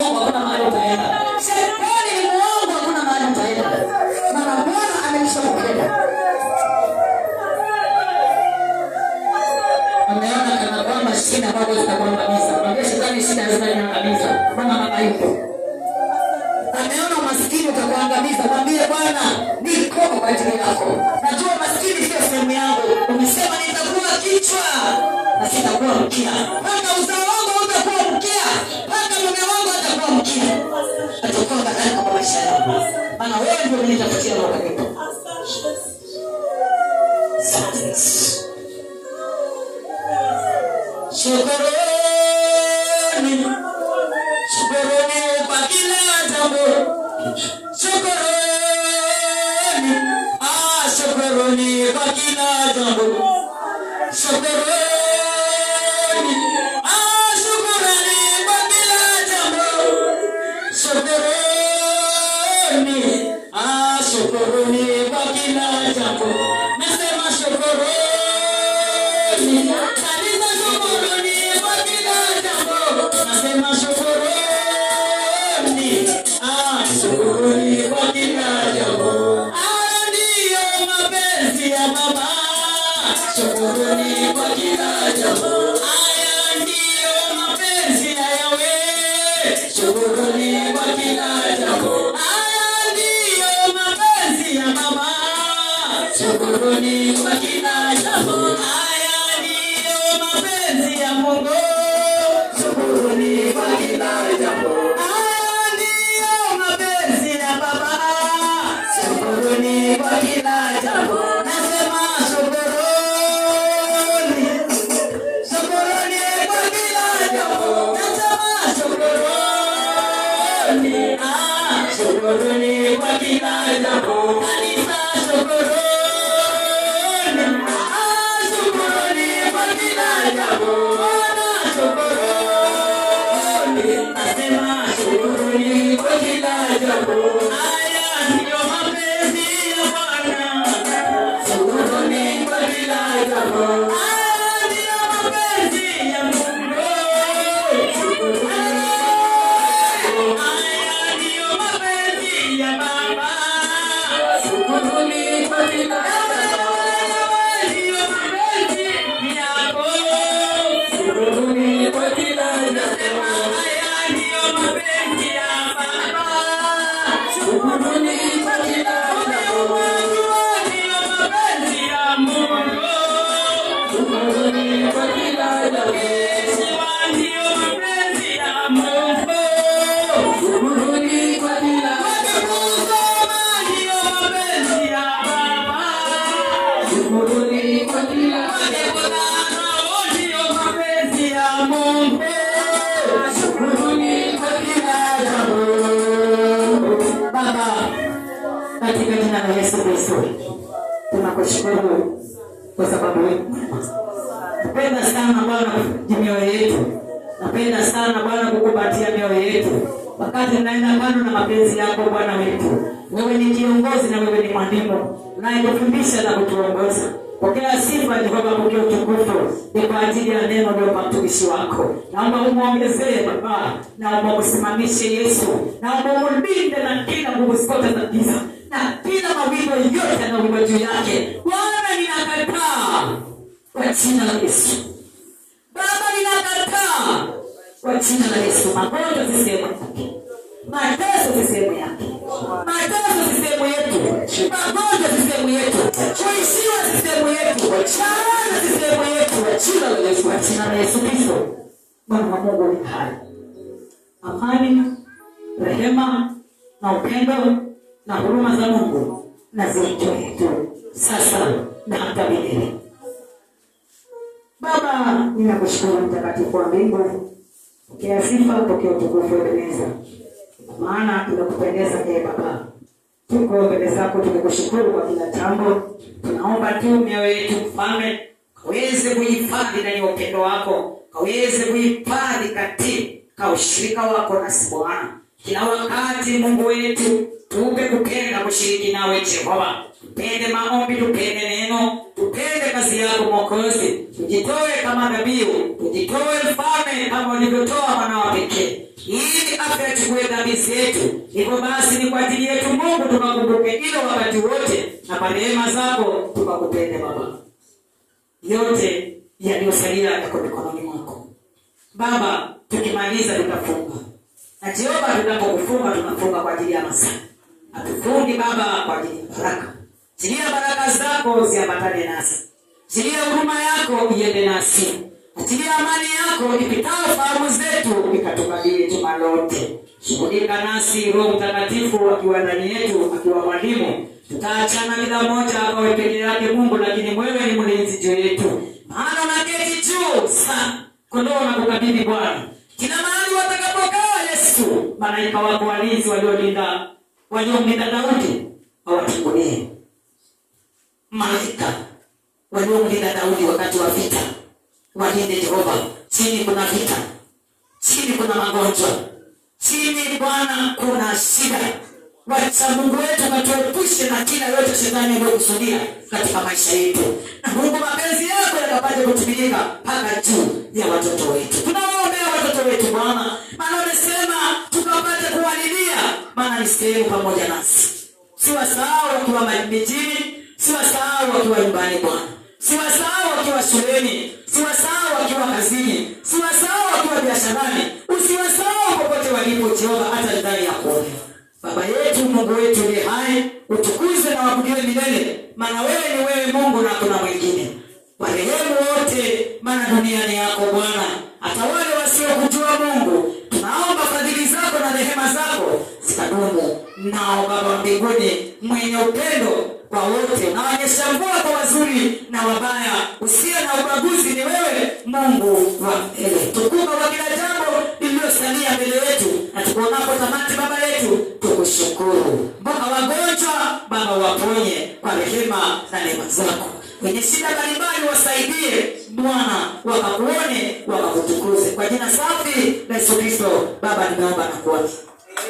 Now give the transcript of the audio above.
hakuna mahali utaenda. Shetani ni muongo, hakuna mahali utaenda. Maana Bwana ameshakupenda. Ameona kana kwamba shida bado zitakuangamiza. Mwambie shetani shida zitaniangamiza. Bwana mama yuko. Ameona maskini utakuangamiza. Mwambie Bwana niko kwa ajili yako. Najua maskini sio sehemu yangu. Umesema nitakuwa kichwa na sitakuwa mkia. Hata uzao wangu utakuwa mkia. Hata mume wangu atakuwa mkia. Atakuwa baraka kwa maisha yangu. Maana wewe ndio unitafutia mafanikio. Shukrani, shukrani kwa kila jambo. Shukrani, shukrani kwa kila jambo. Shukrani, shukrani kwa kila jambo. Shukrani, shukrani kwa kila jambo. Nasema shukrani. Shukrani kwa kila jambo. Haya ndiyo mapenzi ya Baba. Shukrani kwa kila jambo. Haya ndiyo mapenzi ya Yahweh. Shukrani kwa kila jambo. Haya ndiyo mapenzi ya Baba. Shukrani kwa kila jambo. Haya ndiyo mapenzi ya Mungu. Shukrani kwa kila jambo. Shukrani kwa kila jambo. Nasema shukrani. Shukrani kwa kila jambo. Nasema shukrani. Shukrani kwa kila jambo. Kanisa shukrani. Shukrani kwa kila jambo. Bwana shukrani. Nasema shukrani kwa kila jambo. Katika jina la Yesu Kristo tunakushukuru kwa sababu napenda sana Bwana mioyo yetu. Napenda sana Bwana kukupatia mioyo yetu. Wakati tunaenda kando na mapenzi yako Bwana wetu. Wewe ni kiongozi na wewe ni mwalimu. Unayetufundisha na kutuongoza. Pokea sifa Jehova, pokea utukufu. Ni kwa ajili ya neno la mtumishi wako. Naomba umuongezee Baba. Naomba usimamishe Yesu. Naomba umlinde na kila nguvu zote za giza. Na kila mawindo yote yanayokuwa juu yake. Bwana ninakataa kwa jina la Yesu. Baba ninakataa kwa jina la Yesu. Magonjwa si sehemu yake. Mateso si sehemu yake. Mateso si sehemu yetu. Magonjwa si sehemu yetu. Kuishiwa si sehemu yetu. Charana si sehemu yetu. Kwa jina la Yesu. Kwa jina la Yesu Kristo. Bwana wa Mungu ni hai. Amani, rehema na upendo na huruma za Mungu na zicho yetu sasa na hata milele. Baba, ninakushukuru mtakatifu wa mbingu. Pokea sifa, pokea utukufu Ebeneza. Maana tunakupendeza ee Baba. Tuko mbele zako tukikushukuru kwa kila jambo. Tunaomba tu mioyo yetu Mfalme kaweze kuhifadhi ndani ya upendo wako. Kaweze kuhifadhi katika ushirika wako na Bwana. Kila wakati Mungu wetu tupe kupenda kushiriki nawe Jehova. Tupende maombi, tupende neno, tupende kazi yako Mwokozi. Tujitoe kama dhabihu, tujitoe Mfalme kama ulivyotoa mwana wa pekee, ili afya chukue dhambi zetu. Hivyo basi ni kwa ajili yetu Mungu tukakumbuke hilo wakati wote, na kwa neema zako tukakupende Baba. Yote yaliyosalia yako mikononi mwako Baba. Tukimaliza tutafunga, na Jehova tunapokufunga tunafunga kwa ajili ya masaa. Hatufungi Baba kwa ajili ya baraka. Achilia baraka zako ziambatane nasi. Achilia huruma yako iende nasi. Achilia amani yako ipitao fahamu zetu ikatubalie juma lote. Shughulika nasi Roho Mtakatifu akiwa ndani yetu, akiwa mwalimu. Tutaachana kila mmoja akawe peke yake Mungu, lakini wewe ni mlinzi juu yetu. Maana unaketi juu sana. Kondoo na kukabidhi Bwana. Kila mahali watakapokaa Yesu, malaika wako walinzi waliomlinda Daudi hawatangulie. Malaika waliomlinda Daudi wakati wa vita walinde Jehova. Chini kuna vita, chini kuna magonjwa, chini Bwana kuna shida. Wacha Mungu wetu katuepushe na kila yote shetani aliyokusudia katika maisha yetu, na Mungu mapenzi yako yakapate kutimilika mpaka juu ya watoto wetu. Tunawaombea watoto wetu Bwana, maana umesema tukapate kuwalilia, maana ni sehemu pamoja nasi. Siwasahau wakiwa mijini, siwasahau wakiwa nyumbani Bwana, siwasahau wakiwa shuleni, siwasahau wakiwa kazini, siwasahau wakiwa biasharani, usiwasahau popote walipo Jehova, hata ndani ya kuone. Baba yetu, Mungu wetu ni hai, utukuzwe na wabudiwe milele, maana wewe ni wewe Mungu na kuna mwingine. Warehemu wote, maana dunia ni yako Bwana, hata wale wasiokujua Mungu. Tunaomba fadhili zako na rehema zako zikadumu nao Baba mbinguni, mwenye upendo kwa wote, unaonyesha mvua kwa wazuri na wabaya, usiye na ubaguzi. Ni wewe Mungu wa milele. Tukuka kwa kila jambo lililosalia mbele yetu, na tukuonapo tamati Baba yetu tukushukuru. Mpaka wagonjwa Baba waponye kwa rehema na neema zako. Wenye shida mbalimbali wasaidie Bwana, wakakuone wakakutukuze. Kwa jina safi la Yesu Kristo Baba nimeomba na kuamini.